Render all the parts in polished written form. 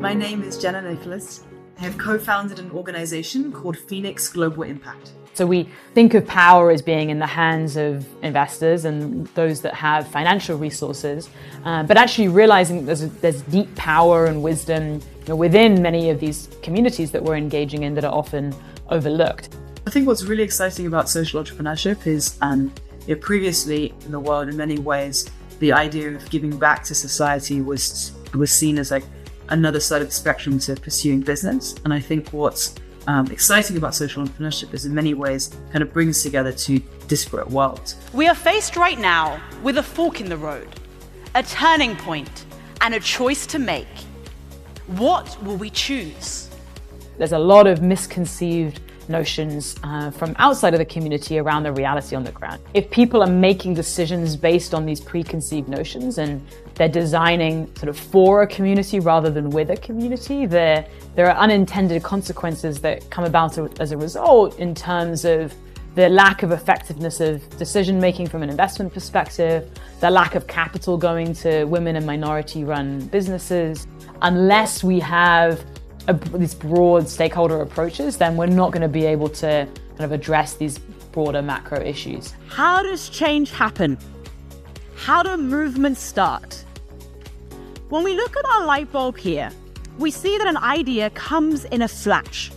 My name is Jenna Nicholas. I have co-founded an organization called Phoenix Global Impact. So we think of power as being in the hands of investors and those that have financial resources, but actually realizing that there's deep power and wisdom within many of these communities that we're engaging in that are often overlooked. I think what's really exciting about social entrepreneurship is previously in the world, in many ways, the idea of giving back to society was seen as like another side of the spectrum to pursuing business. And I think what's exciting about social entrepreneurship is in many ways kind of brings together two disparate worlds. We are faced right now with a fork in the road, a turning point, and a choice to make. What will we choose? There's a lot of misconceived notions from outside of the community around the reality on the ground. If people are making decisions based on these preconceived notions and they're designing sort of for a community rather than with a community, there are unintended consequences that come about as a result in terms of the lack of effectiveness of decision making from an investment perspective, the lack of capital going to women and minority run businesses. Unless we have these broad stakeholder approaches, then we're not going to be able to kind of address these broader macro issues. How does change happen? How do movements start? When we look at our light bulb here, we see that an idea comes in a flash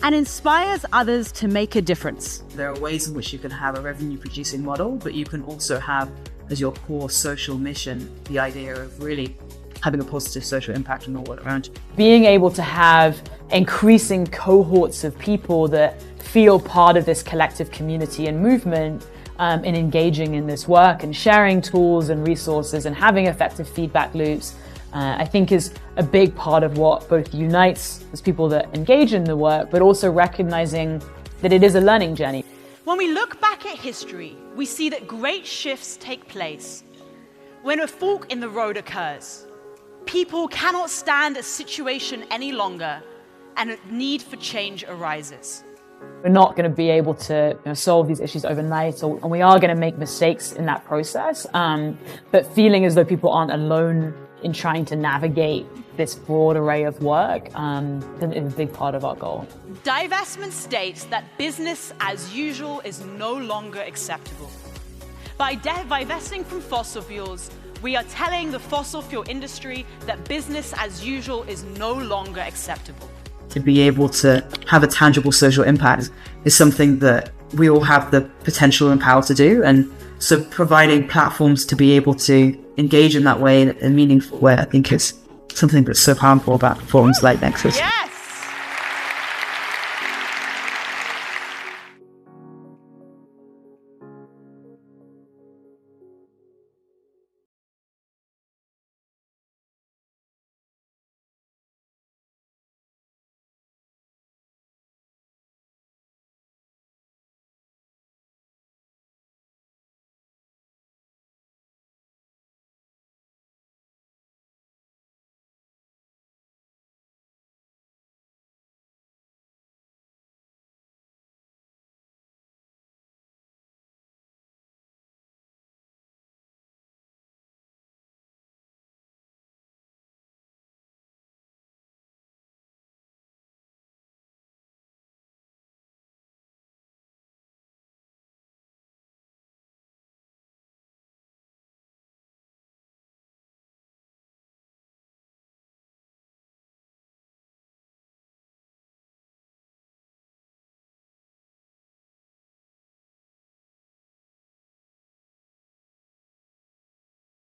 and inspires others to make a difference. There are ways in which you can have a revenue producing model, but you can also have as your core social mission the idea of really having a positive social impact on the world around you. Being able to have increasing cohorts of people that feel part of this collective community and movement in engaging in this work and sharing tools and resources and having effective feedback loops, I think is a big part of what both unites as people that engage in the work, but also recognizing that it is a learning journey. When we look back at history, we see that great shifts take place when a fork in the road occurs. People cannot stand a situation any longer, and a need for change arises. We're not going to be able to solve these issues overnight, and we are going to make mistakes in that process. But feeling as though people aren't alone in trying to navigate this broad array of work is a big part of our goal. Divestment states that business as usual is no longer acceptable. By divesting from fossil fuels, we are telling the fossil fuel industry that business as usual is no longer acceptable. To be able to have a tangible social impact is something that we all have the potential and power to do. And so providing platforms to be able to engage in that way in a meaningful way, I think is something that's so powerful about forums like Nexus. Yeah.